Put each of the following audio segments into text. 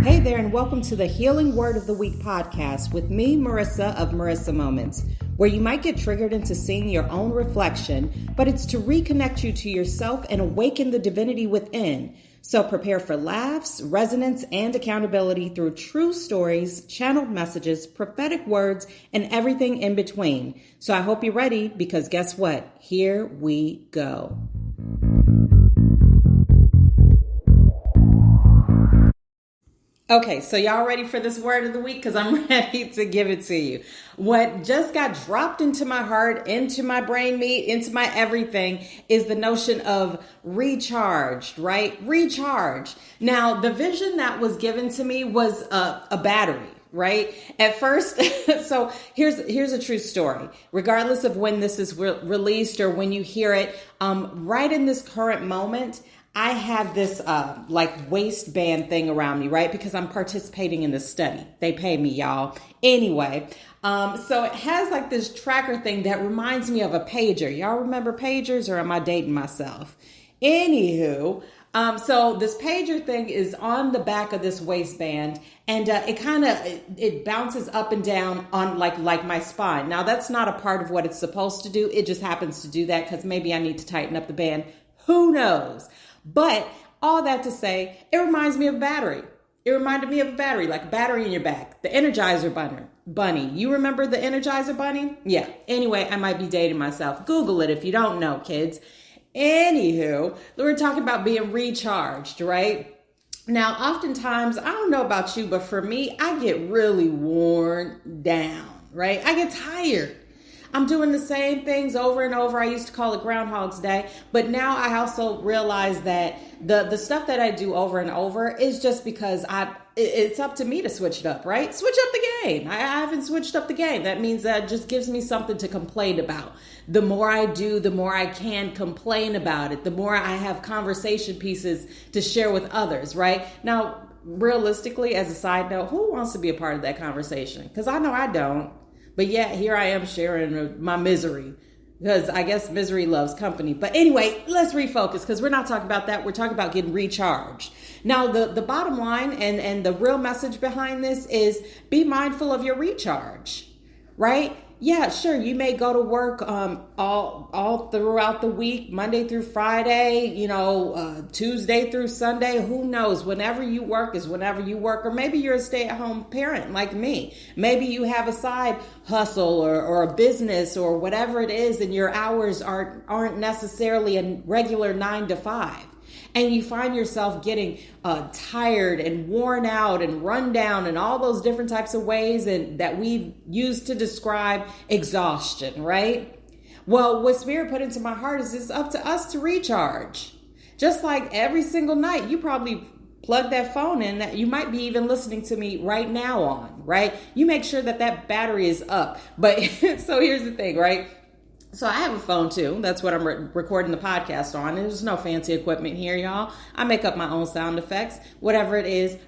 Hey there, and welcome to the Healing Word of the Week podcast with me, Marissa of Marissa Moments, where you might get triggered into seeing your own reflection, but it's to reconnect you to yourself and awaken the divinity within. So prepare for laughs, resonance, and accountability through true stories, channeled messages, prophetic words, and everything in between. So I hope you're ready, because guess what? Here we go. Okay, so y'all ready for this word of the week? Because I'm ready to give it to you. What just got dropped into my heart, into my brain meat, into my everything is the notion of recharged, right? Recharge. Now, the vision that was given to me was a battery. Right? At first, so here's a true story. Regardless of when this is released or when you hear it, right in this current moment, I have this like waistband thing around me, right? Because I'm participating in this study. They pay me, y'all. Anyway, so it has like this tracker thing that reminds me of a pager. Y'all remember pagers, or am I dating myself? Anywho, so this pager thing is on the back of this waistband, and it bounces up and down on like my spine. Now that's not a part of what it's supposed to do. It just happens to do that because maybe I need to tighten up the band. Who knows? But all that to say, it reminds me of battery. It reminded me of a battery, like a battery in your back. The Energizer Bunny. You remember the Energizer Bunny? Yeah. Anyway, I might be dating myself. Google it if you don't know, kids. Anywho, we're talking about being recharged, right? Now, oftentimes, I don't know about you, but for me, I get really worn down, right? I get tired. I'm doing the same things over and over. I used to call it Groundhog's Day, but now I also realize that the stuff that I do over and over is just because it's up to me to switch it up, right? Switch up the game. I haven't switched up the game. That means that just gives me something to complain about. The more I do, the more I can complain about it. The more I have conversation pieces to share with others, right? Now, realistically, as a side note, who wants to be a part of that conversation? Because I know I don't. But yet here I am sharing my misery, because I guess misery loves company. But anyway, let's refocus, because we're not talking about that. We're talking about getting recharged. Now, the bottom line and the real message behind this is be mindful of your recharge, right? Yeah, sure. You may go to work all throughout the week, Monday through Friday, Tuesday through Sunday. Who knows? Whenever you work is whenever you work. Or maybe you're a stay-at-home parent like me. Maybe you have a side hustle or a business or whatever it is, and your hours aren't necessarily a regular 9 to 5. And you find yourself getting tired and worn out and run down and all those different types of ways and that we've used to describe exhaustion, right? Well, what Spirit put into my heart is it's up to us to recharge. Just like every single night, you probably plug that phone in that you might be even listening to me right now on, right? You make sure that battery is up. But so here's the thing, right? So I have a phone too. That's what I'm recording the podcast on. There's no fancy equipment here, y'all. I make up my own sound effects, whatever it is.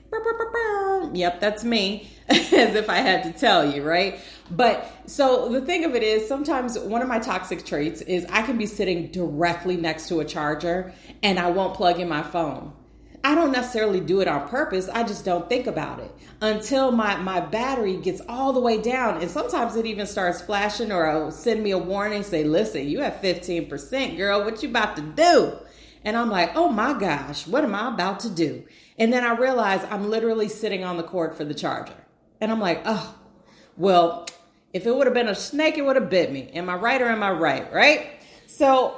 Yep, that's me, as if I had to tell you, right? But so the thing of it is, sometimes one of my toxic traits is I can be sitting directly next to a charger and I won't plug in my phone. I don't necessarily do it on purpose. I just don't think about it until my battery gets all the way down. And sometimes it even starts flashing, or it'll send me a warning, say, listen, you have 15%, girl, what you about to do? And I'm like, oh my gosh, what am I about to do? And then I realize I'm literally sitting on the cord for the charger. And I'm like, oh, well, if it would have been a snake, it would have bit me. Am I right or am I right? Right? So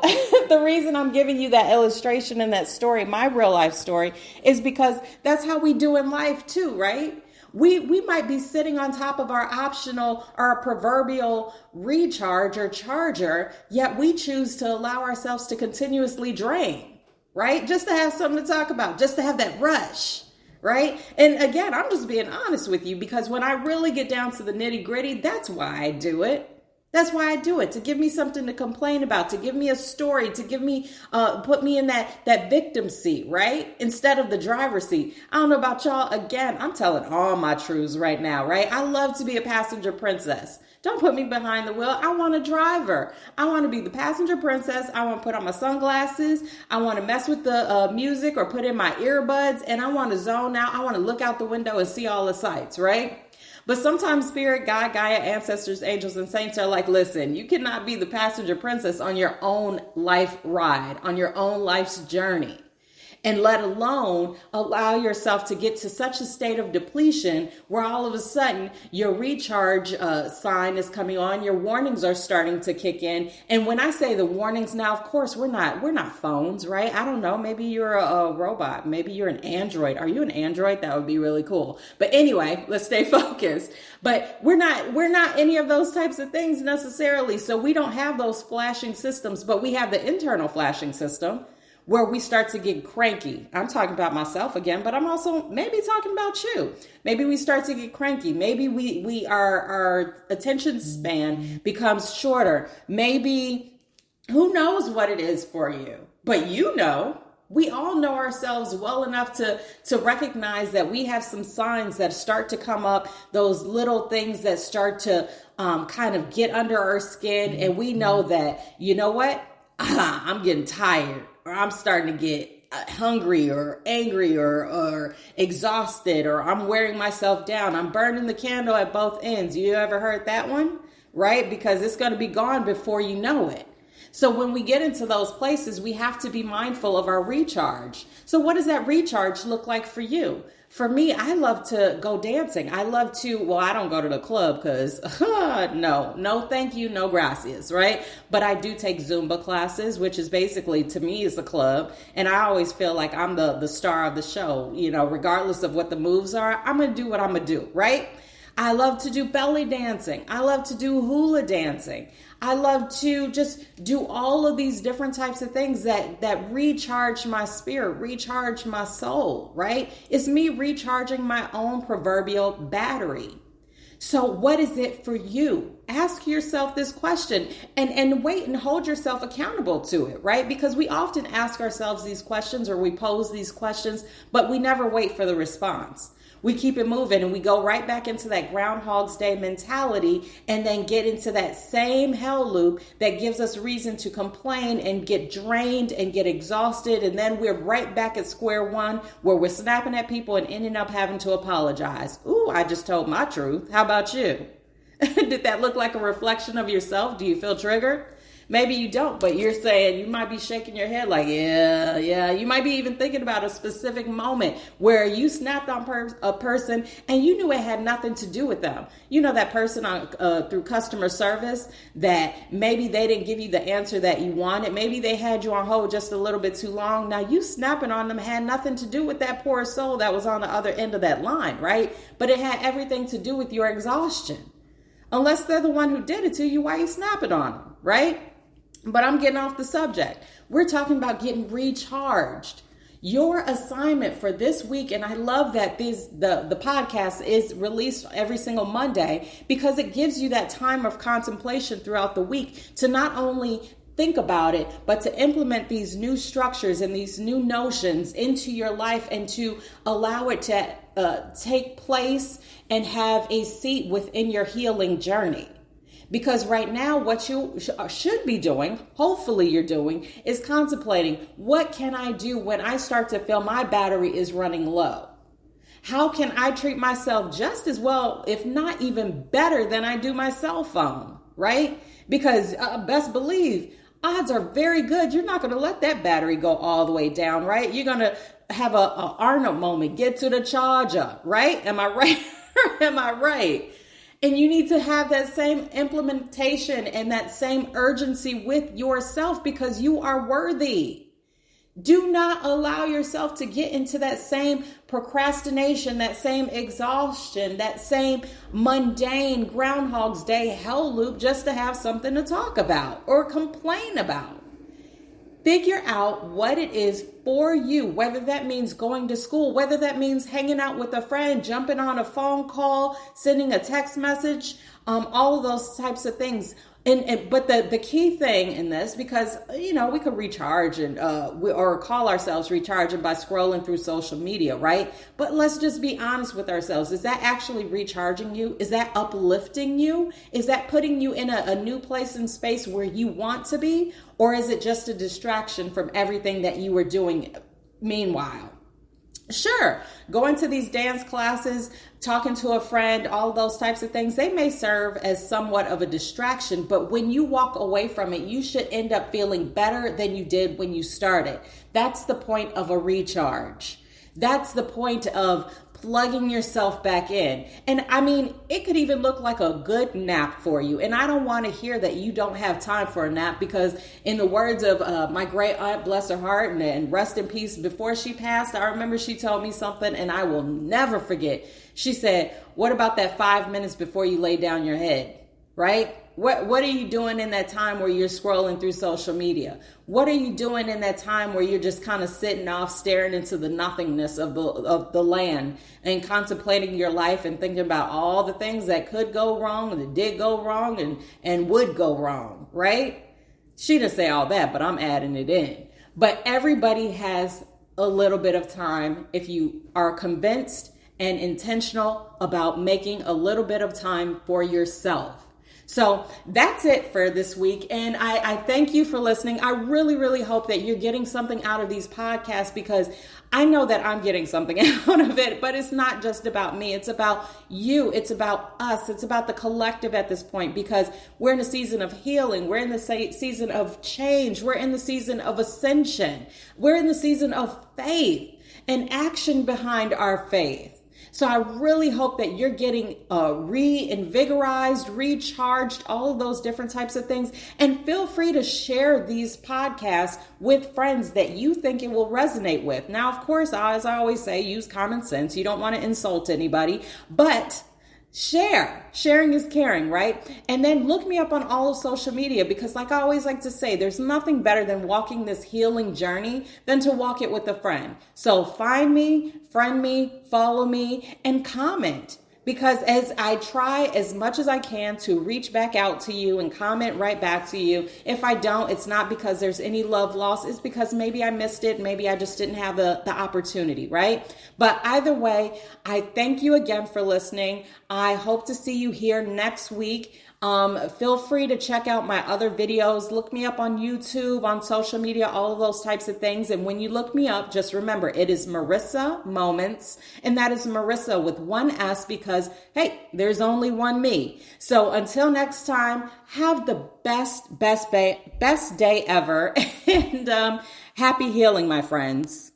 the reason I'm giving you that illustration and that story, my real life story, is because that's how we do in life too, right? We might be sitting on top of our optional or our proverbial recharge or charger, yet we choose to allow ourselves to continuously drain, right? Just to have something to talk about, just to have that rush, right? And again, I'm just being honest with you, because when I really get down to the nitty gritty, that's why I do it. That's why I do it, to give me something to complain about, to give me a story, to give me, put me in that victim seat, right? Instead of the driver's seat. I don't know about y'all. Again, I'm telling all my truths right now, right? I love to be a passenger princess. Don't put me behind the wheel. I want a driver. I want to be the passenger princess. I want to put on my sunglasses. I want to mess with the music or put in my earbuds, and I want to zone out. I want to look out the window and see all the sights, right? But sometimes spirit, God, Gaia, ancestors, angels, and saints are like, listen, you cannot be the passenger princess on your own life ride, on your own life's journey. And let alone allow yourself to get to such a state of depletion where all of a sudden your recharge sign is coming on, your warnings are starting to kick in. And when I say the warnings now, of course, we're not phones, right? I don't know. Maybe you're a robot. Maybe you're an android. Are you an android? That would be really cool. But anyway, let's stay focused. But we're not any of those types of things necessarily. So we don't have those flashing systems, but we have the internal flashing system, where we start to get cranky. I'm talking about myself again, but I'm also maybe talking about you. Maybe we start to get cranky. Maybe our attention span becomes shorter. Maybe who knows what it is for you, but we all know ourselves well enough to recognize that we have some signs that start to come up, those little things that start to kind of get under our skin. And we know that, you know what? I'm getting tired, or I'm starting to get hungry or angry or exhausted, or I'm wearing myself down. I'm burning the candle at both ends. You ever heard that one? Right? Because it's going to be gone before you know it. So when we get into those places, we have to be mindful of our recharge. So what does that recharge look like for you? For me, I love to go dancing. I don't go to the club because no, thank you, no gracias, right? But I do take Zumba classes, which is basically, to me, is a club. And I always feel like I'm the star of the show, regardless of what the moves are, I'm going to do what I'm going to do, right? I love to do belly dancing. I love to do hula dancing. I love to just do all of these different types of things that recharge my spirit, recharge my soul, right? It's me recharging my own proverbial battery. So what is it for you? Ask yourself this question and wait and hold yourself accountable to it, right? Because we often ask ourselves these questions, or we pose these questions, but we never wait for the response. We keep it moving and we go right back into that Groundhog's Day mentality, and then get into that same hell loop that gives us reason to complain and get drained and get exhausted. And then we're right back at square one, where we're snapping at people and ending up having to apologize. Ooh, I just told my truth. How about you? Did that look like a reflection of yourself? Do you feel triggered? Maybe you don't, but you're saying, you might be shaking your head like, yeah. You might be even thinking about a specific moment where you snapped on a person and you knew it had nothing to do with them. You know, that person through customer service that maybe they didn't give you the answer that you wanted. Maybe they had you on hold just a little bit too long. Now you snapping on them had nothing to do with that poor soul that was on the other end of that line, right? But it had everything to do with your exhaustion. Unless they're the one who did it to you, why you snapping on them, right? But I'm getting off the subject. We're talking about getting recharged. Your assignment for this week, and I love that the podcast is released every single Monday, because it gives you that time of contemplation throughout the week to not only think about it, but to implement these new structures and these new notions into your life, and to allow it to take place and have a seat within your healing journey. Because right now, what you should be doing, hopefully you're doing, is contemplating, what can I do when I start to feel my battery is running low? How can I treat myself just as well, if not even better than I do my cell phone, right? Because best believe, odds are very good you're not going to let that battery go all the way down, right? You're going to have a Arnold moment, get to the charger, right? Am I right? Am I right? And you need to have that same implementation and that same urgency with yourself, because you are worthy. Do not allow yourself to get into that same procrastination, that same exhaustion, that same mundane Groundhog's Day hell loop just to have something to talk about or complain about. Figure out what it is for you, whether that means going to school, whether that means hanging out with a friend, jumping on a phone call, sending a text message, all of those types of things. But the key thing in this, because we could recharge and or call ourselves recharging by scrolling through social media, right? But let's just be honest with ourselves. Is that actually recharging you? Is that uplifting you? Is that putting you in a new place and space where you want to be? Or is it just a distraction from everything that you were doing meanwhile? Sure, going to these dance classes, talking to a friend, all those types of things, they may serve as somewhat of a distraction, but when you walk away from it, you should end up feeling better than you did when you started. That's the point of a recharge. That's the point of plugging yourself back in. And I mean, it could even look like a good nap for you. And I don't want to hear that you don't have time for a nap, because in the words of my great aunt, bless her heart, and rest in peace, before she passed, I remember she told me something and I will never forget. She said, what about that 5 minutes before you lay down your head, right? What are you doing in that time where you're scrolling through social media? What are you doing in that time where you're just kind of sitting off, staring into the nothingness of the land and contemplating your life and thinking about all the things that could go wrong, that did go wrong, and would go wrong, right? She didn't say all that, but I'm adding it in. But everybody has a little bit of time if you are convinced and intentional about making a little bit of time for yourself. So that's it for this week. And I thank you for listening. I really, really hope that you're getting something out of these podcasts, because I know that I'm getting something out of it, but it's not just about me. It's about you. It's about us. It's about the collective at this point, because we're in a season of healing. We're in the season of change. We're in the season of ascension. We're in the season of faith and action behind our faith. So I really hope that you're getting reinvigorized, recharged, all of those different types of things. And feel free to share these podcasts with friends that you think it will resonate with. Now, of course, as I always say, use common sense. You don't want to insult anybody, but sharing is caring, right? And then look me up on all of social media, because like I always like to say, there's nothing better than walking this healing journey than to walk it with a friend. So find me, friend me, follow me, and comment. Because as I try as much as I can to reach back out to you and comment right back to you, if I don't, it's not because there's any love lost. It's because maybe I missed it. Maybe I just didn't have the opportunity, right? But either way, I thank you again for listening. I hope to see you here next week. Feel free to check out my other videos. Look me up on YouTube, on social media, all of those types of things. And when you look me up, just remember, it is Marissa Moments. And that is Marissa with one S, because, hey, there's only one me. So until next time, have the best day ever. And happy healing, my friends.